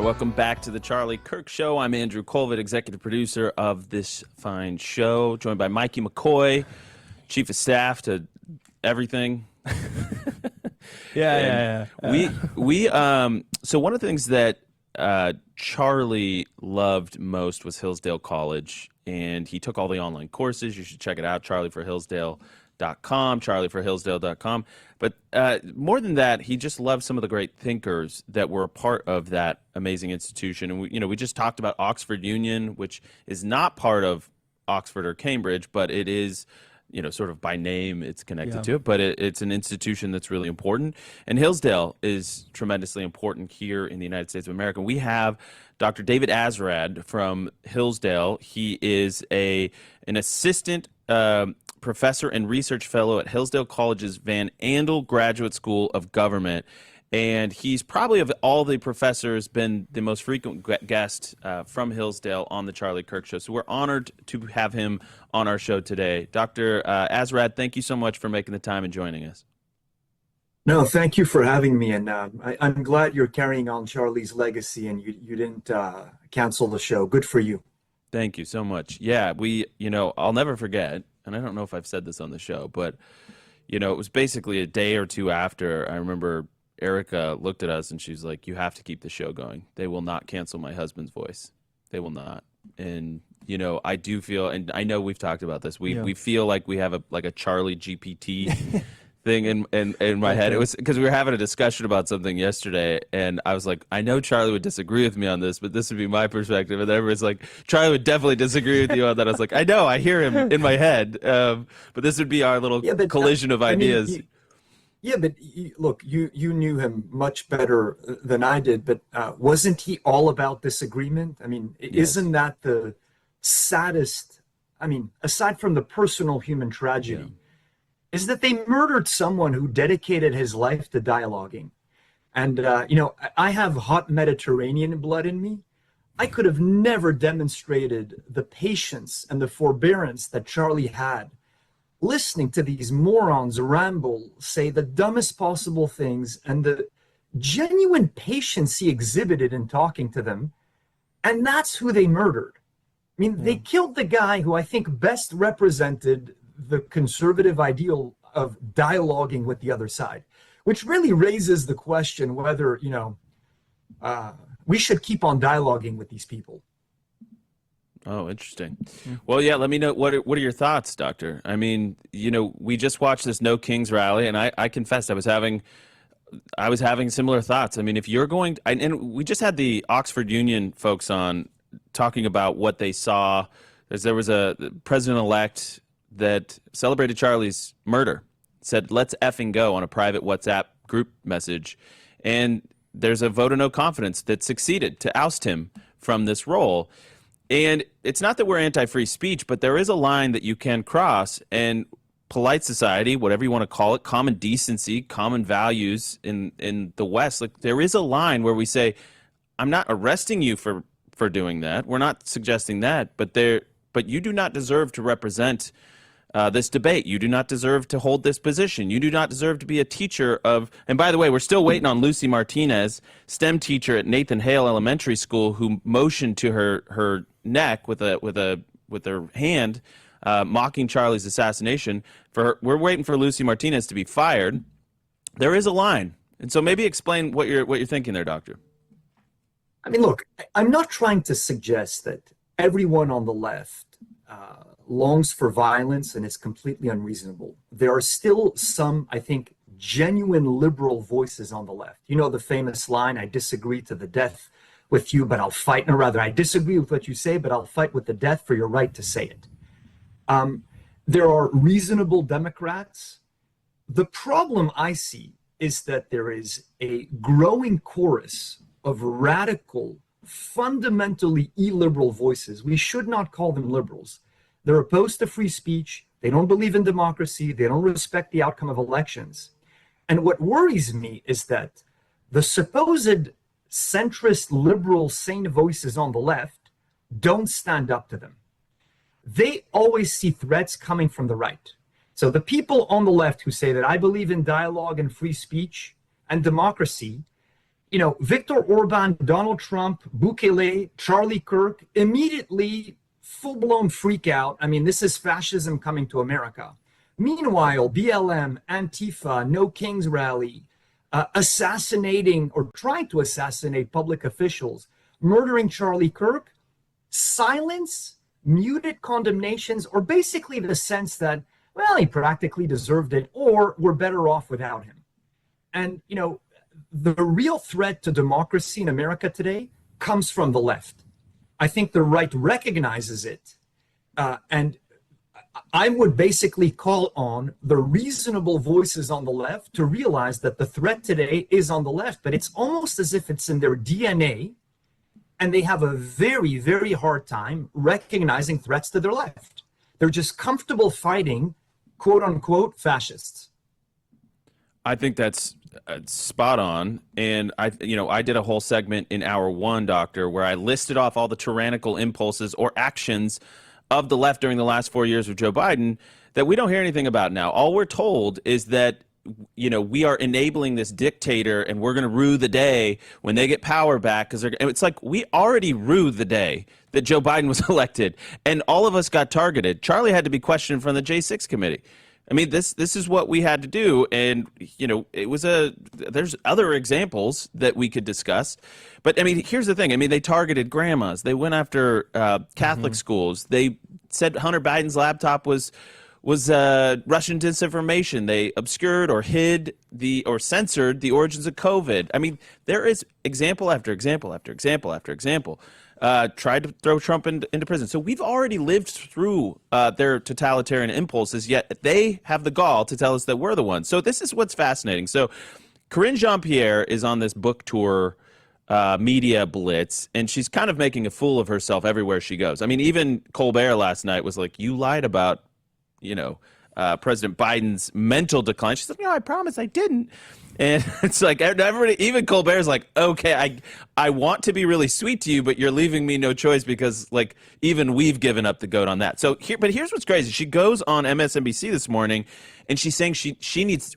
right, welcome back to the Charlie Kirk Show. I'm Andrew Colvin, executive producer of this fine show, joined by Mikey McCoy, chief of staff to everything. Yeah. So one of the things that Charlie loved most was Hillsdale College, and he took all the online courses. You should check it out, charlieforhillsdale.com. But more than that, he just loved some of the great thinkers that were a part of that amazing institution. And we just talked about Oxford Union, which is not part of Oxford or Cambridge, but it is, sort of by name it's connected to it. But it's an institution that's really important. And Hillsdale is tremendously important here in the United States of America. We have Dr. David Azerrad from Hillsdale. He is an assistant professor and research fellow at Hillsdale College's Van Andel Graduate School of Government. And he's probably, of all the professors, been the most frequent guest from Hillsdale on the Charlie Kirk Show. So we're honored to have him on our show today. Dr. Azerrad, thank you so much for making the time and joining us. No, thank you for having me. And I'm glad you're carrying on Charlie's legacy and you didn't cancel the show. Good for you. Thank you so much. Yeah, I'll never forget, and I don't know if I've said this on the show, but, it was basically a day or two after. I remember Erika looked at us and she's like, you have to keep the show going. They will not cancel my husband's voice. They will not. And, I do feel, and I know we've talked about this, we feel like we have a Charlie GPT thing in my head. It was because we were having a discussion about something yesterday, and I was like, I know Charlie would disagree with me on this, but this would be my perspective. And then everyone's like, Charlie would definitely disagree with you on that. I was like, I know, I hear him in my head, but this would be our little collision of ideas. Look, you knew him much better than I did, but wasn't he all about disagreement? I mean, isn't that the saddest, aside from the personal human tragedy, is that they murdered someone who dedicated his life to dialoguing. And, I have hot Mediterranean blood in me. I could have never demonstrated the patience and the forbearance that Charlie had listening to these morons ramble, say the dumbest possible things, and the genuine patience he exhibited in talking to them. And that's who they murdered. They killed the guy who I think best represented the conservative ideal of dialoguing with the other side, which really raises the question whether, we should keep on dialoguing with these people. Oh, interesting. Well, yeah, let me know, what are your thoughts, Doctor? We just watched this No Kings rally, and I confessed I was having similar thoughts. If you're going, and we just had the Oxford Union folks on talking about what they saw, as there was a president-elect that celebrated Charlie's murder, said, let's effing go, on a private WhatsApp group message. And there's a vote of no confidence that succeeded to oust him from this role. And it's not that we're anti-free speech, but there is a line that you can cross, and polite society, whatever you want to call it, common decency, common values in the West, like there is a line where we say, I'm not arresting you for doing that. We're not suggesting that, but you do not deserve to represent this debate. You do not deserve to hold this position. You do not deserve to be a teacher of, and by the way, we're still waiting on Lucy Martinez, STEM teacher at Nathan Hale Elementary School, who motioned to her neck with her hand, mocking Charlie's assassination. We're waiting for Lucy Martinez to be fired. There is a line. And so maybe explain what you're thinking there, Doctor. Look, I'm not trying to suggest that everyone on the left longs for violence and is completely unreasonable. There are still some, I think, genuine liberal voices on the left. The famous line, I disagree to the death with you, but I'll fight. No, rather, I disagree with what you say, but I'll fight with the death for your right to say it. There are reasonable Democrats. The problem I see is that there is a growing chorus of radical, fundamentally illiberal voices. We should not call them liberals. They're opposed to free speech. They don't believe in democracy. They don't respect the outcome of elections. And what worries me is that the supposed centrist, liberal, sane voices on the left don't stand up to them. They always see threats coming from the right. So the people on the left who say that I believe in dialogue and free speech and democracy, Viktor Orban, Donald Trump, Bukele, Charlie Kirk, immediately full-blown freak out. I mean, this is fascism coming to America. Meanwhile, BLM, Antifa, No Kings Rally, assassinating or trying to assassinate public officials, murdering Charlie Kirk, silence, muted condemnations, or basically the sense that, well, he practically deserved it, or we're better off without him. And, the real threat to democracy in America today comes from the left. I think the right recognizes it. And I would basically call on the reasonable voices on the left to realize that the threat today is on the left, but it's almost as if it's in their DNA, and they have a very, very hard time recognizing threats to their left. They're just comfortable fighting, quote unquote, fascists. I think that's spot on. And I did a whole segment in hour one, Doctor, where I listed off all the tyrannical impulses or actions of the left during the last 4 years of Joe Biden that we don't hear anything about now. All we're told is that, we are enabling this dictator and we're going to rue the day when they get power back. Because it's like we already rue the day that Joe Biden was elected and all of us got targeted. Charlie had to be questioned from the J6 committee. I mean, this is what we had to do. And, there's other examples that we could discuss. But, I mean, here's the thing. I mean, they targeted grandmas. They went after Catholic schools. They said Hunter Biden's laptop was Russian disinformation. They obscured or hid or censored the origins of COVID. I mean, there is example after example after example after example. Tried to throw Trump into prison. So we've already lived through their totalitarian impulses, yet they have the gall to tell us that we're the ones. So this is what's fascinating. So Karine Jean-Pierre is on this book tour media blitz, and she's kind of making a fool of herself everywhere she goes. I mean, even Colbert last night was like, you lied about President Biden's mental decline. She's like, no, I promise I didn't. And it's like everybody, even Colbert's like, okay, I want to be really sweet to you, but you're leaving me no choice because like even we've given up the goat on that. So here's what's crazy. She goes on MSNBC this morning and she's saying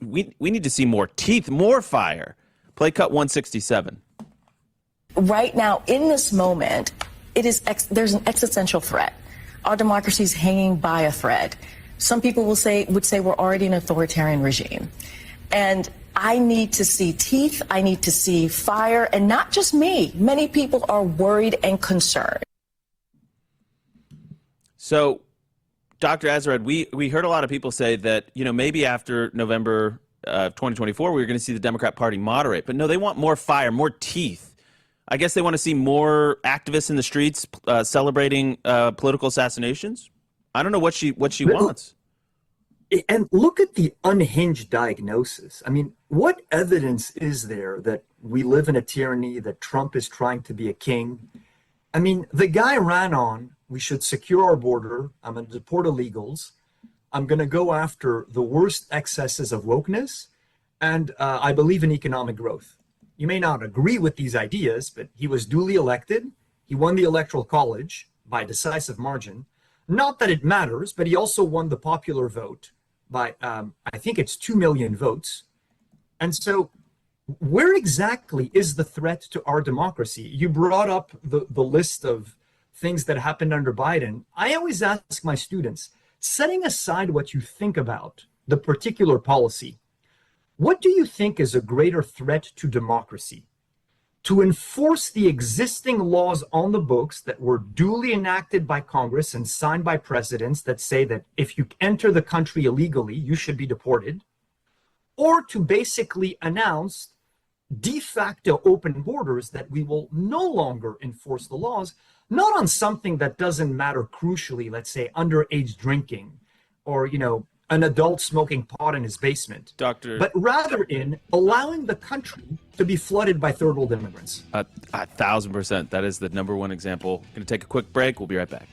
we need to see more teeth, more fire. Play cut 167. Right now, in this moment, there's an existential threat. Our democracy is hanging by a thread. Some people would say we're already an authoritarian regime. And I need to see teeth. I need to see fire. And not just me. Many people are worried and concerned. So, Dr. Azerrad, we heard a lot of people say that, maybe after November 2024, we were going to see the Democrat Party moderate. But no, they want more fire, more teeth. I guess they want to see more activists in the streets celebrating political assassinations. I don't know what she wants. And look at the unhinged diagnosis. I mean, what evidence is there that we live in a tyranny, that Trump is trying to be a king? I mean, the guy ran on, we should secure our border, I'm going to deport illegals, I'm going to go after the worst excesses of wokeness, and I believe in economic growth. You may not agree with these ideas, but he was duly elected. He won the Electoral College by a decisive margin. Not that it matters, but he also won the popular vote by, I think it's 2 million votes. And so where exactly is the threat to our democracy? You brought up the list of things that happened under Biden. I always ask my students, setting aside what you think about the particular policy, what do you think is a greater threat to democracy? To enforce the existing laws on the books that were duly enacted by Congress and signed by presidents that say that if you enter the country illegally, you should be deported, or to basically announce de facto open borders that we will no longer enforce the laws, not on something that doesn't matter crucially, let's say underage drinking or, an adult smoking pot in his basement, but rather in allowing the country to be flooded by third world immigrants. 1,000%. That is the number one example. Going to take a quick break. We'll be right back.